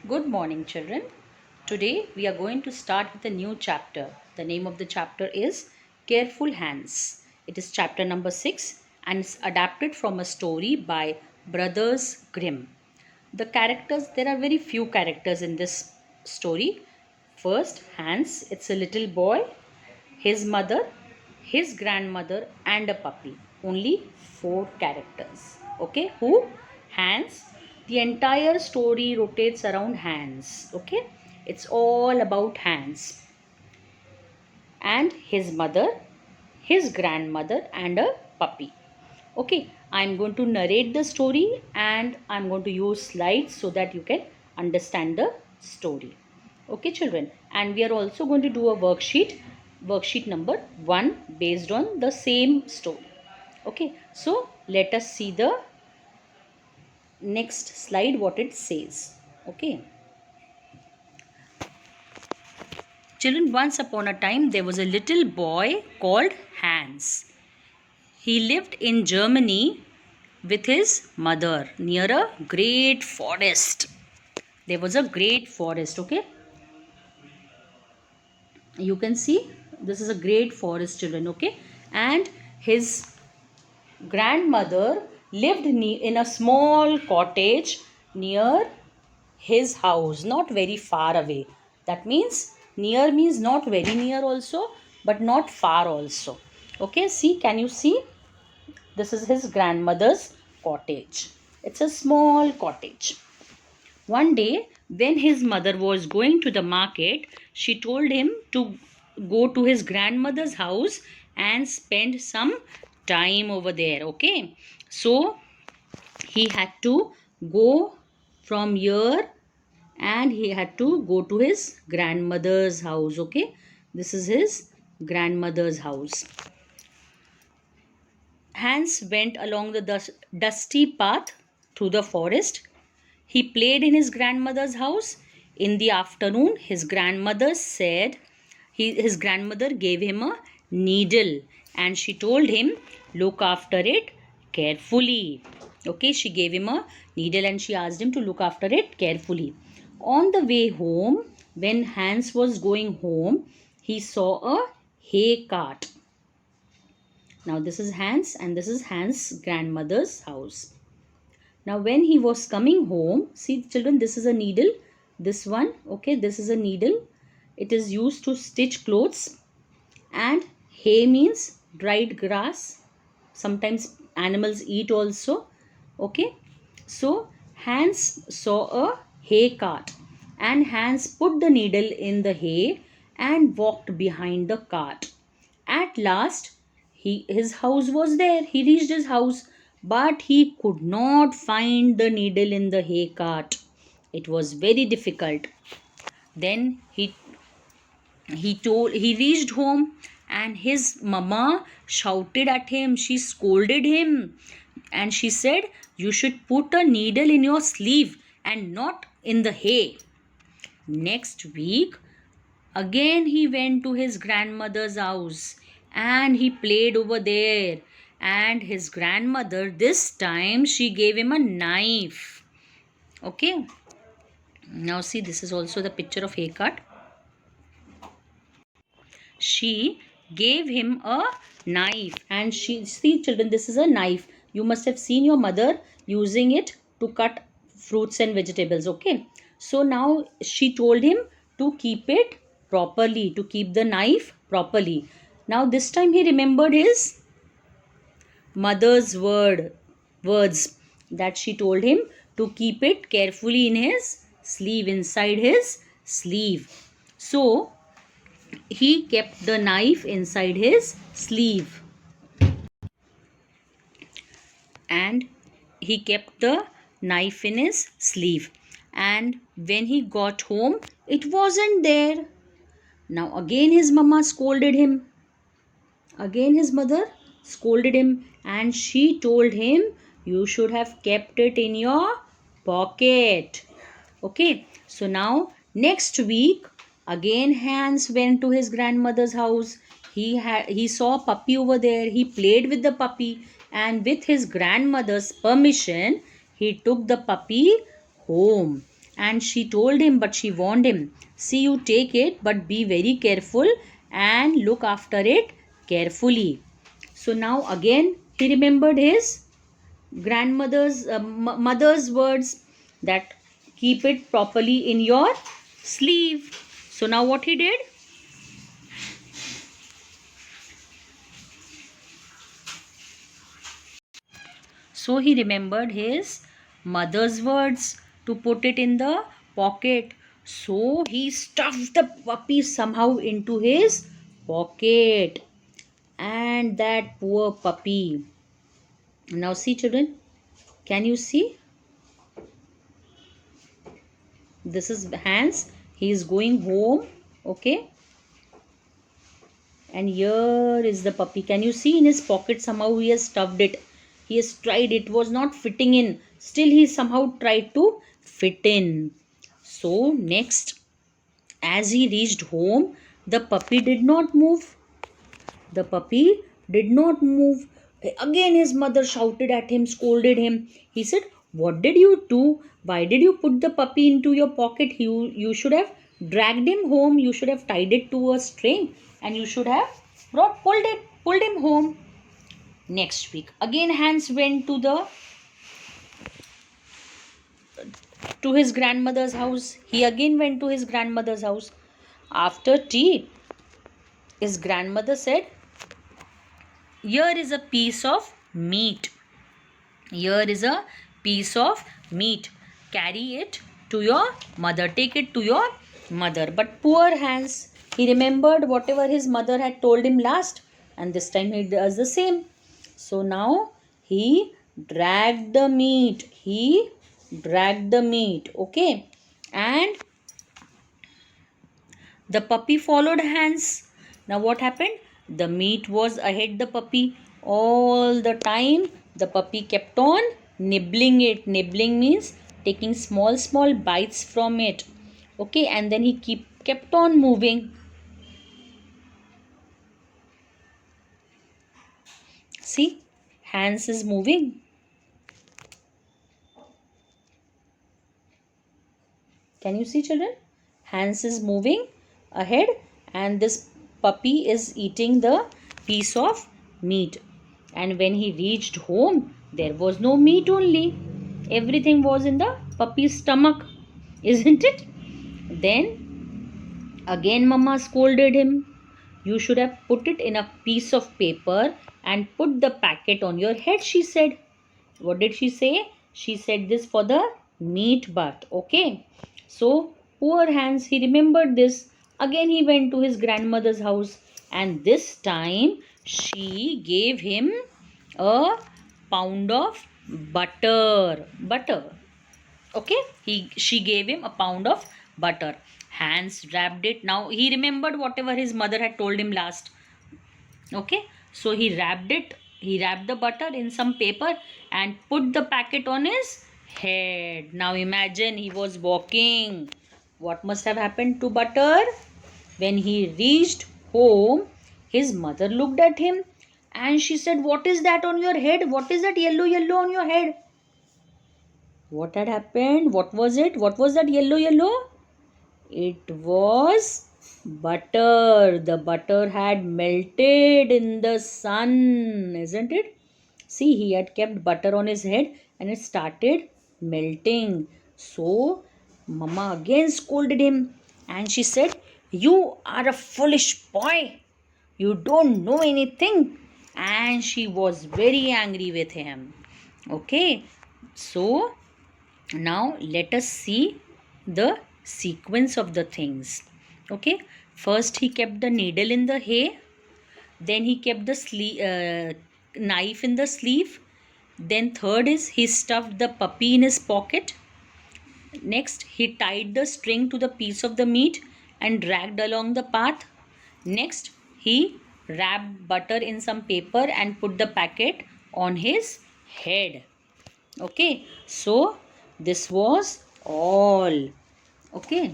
Good morning, children. Today we are going to start with a new chapter. The name of the chapter is Careful Hands. It is chapter number 6 and it's adapted from a story by Brothers Grimm. The characters, there are very few characters in this story. First, Hans, it's a little boy, his mother, his grandmother, and a puppy. Only four characters. Okay, who? Hans. The entire story rotates around Hans. Okay, it's all about Hans and his mother, his grandmother, and a puppy. Okay, I'm going to narrate the story and I'm going to use slides so that you can understand the story. Okay, children, and we are also going to do a worksheet number 1 based on the same story. Okay, so let us see the next slide what it says. Okay, children, once upon a time there was a little boy called Hans. He lived in Germany with his mother near a great forest. There was a great forest, okay? You can see this is a great forest, children, okay? And his grandmother lived in a small cottage near his house, not very far away. That means near means not very near also, but not far also. Okay, see, can you see? This is his grandmother's cottage. It's a small cottage. One day, when his mother was going to the market, she told him to go to his grandmother's house and spend some time over there. Okay, so he had to go from here and he had to go to his grandmother's house. Okay, this is his grandmother's house. Hans went along the dusty path through the forest. He played in his grandmother's house. In the afternoon, his grandmother said his grandmother gave him a needle and she told him, look after it carefully. Okay, she gave him a needle and she asked him to look after it carefully. On the way home, when Hans was going home, he saw a hay cart. Now, this is Hans and this is Hans' grandmother's house. Now, when he was coming home, see children, this is a needle. This one, okay, this is a needle. It is used to stitch clothes. And hay means dried grass. Sometimes animals eat also. Okay. So, Hans saw a hay cart. And Hans put the needle in the hay and walked behind the cart. At last, his house was there. He reached his house, but he could not find the needle in the hay cart. It was very difficult. Then he reached home and his mama shouted at him. She scolded him and she said, you should put a needle in your sleeve and not in the hay. Next week, again he went to his grandmother's house and he played over there. And his grandmother, this time, she gave him a knife. Okay. Now see, this is also the picture of hay cart. She gave him a knife and see children, this is a knife. You must have seen your mother using it to cut fruits and vegetables. Okay. So now she told him to keep it properly, to keep the knife properly. Now this time he remembered his mother's words that she told him to keep it carefully in his sleeve, inside his sleeve. So he kept the knife inside his sleeve and he kept the knife in his sleeve. And when he got home, it wasn't there. Now again his mama scolded him. Again his mother scolded him and she told him, you should have kept it in your pocket. Okay, so now next week again Hans went to his grandmother's house. He saw a puppy over there. He played with the puppy and with his grandmother's permission he took the puppy home. and she told him, but she warned him, see, you take it, but be very careful and look after it carefully. So now again he remembered his grandmother's mother's words, that keep it properly in your sleeve. So now what he did? So he remembered his mother's words to put it in the pocket. So he stuffed the puppy somehow into his pocket. And that poor puppy. Now see, children, can you see? This is Hans. He is going home. Okay. And here is the puppy. Can you see in his pocket? Somehow he has stuffed it. He has tried. It was not fitting in. Still he somehow tried to fit in. So next, as he reached home, the puppy did not move. The puppy did not move. Again his mother shouted at him, scolded him. He said, what did you do? Why did you put the puppy into your pocket? You should have dragged him home. You should have tied it to a string, and you should have pulled him home. Next week, again Hans went to his grandmother's house. He again went to his grandmother's house. After tea, his grandmother said, here is a piece of meat. Here is a piece of meat. Carry it to your mother. Take it to your mother. But poor Hans, he remembered whatever his mother had told him last, and this time he does the same. So now he dragged the meat. He dragged the meat. Okay. And the puppy followed Hans. Now what happened? The meat was ahead the puppy. All the time the puppy kept on nibbling it. Nibbling means taking small bites from it. Okay, and then he kept on moving. See, Hans is moving. Can you see, children? Hans is moving ahead, and this puppy is eating the piece of meat. And when he reached home, there was no meat only. Everything was in the puppy's stomach, isn't it? Then again Mama scolded him. You should have put it in a piece of paper and put the packet on your head, she said. What did she say? She said this for the meat butt. Okay. So poor Hans, he remembered this. Again he went to his grandmother's house, and this time she gave him a pound of butter. Okay. She gave him a pound of butter. Hans wrapped it. Now he remembered whatever his mother had told him last. Okay. So he wrapped it. He wrapped the butter in some paper and put the packet on his head. Now imagine he was walking. What must have happened to butter? When he reached home, his mother looked at him and she said, what is that on your head? What is that yellow on your head? What had happened? What was it? What was that yellow? It was butter. The butter had melted in the sun, isn't it? See, he had kept butter on his head and it started melting. So, Mama again scolded him and she said, you are a foolish boy. You don't know anything. And she was very angry with him. Okay, so now let us see the sequence of the things. Okay, first he kept the needle in the hay, then he kept the knife in the sleeve, then third is he stuffed the puppy in his pocket, next he tied the string to the piece of the meat and dragged along the path, next he wrapped butter in some paper and put the packet on his head. Okay, so this was all. Okay.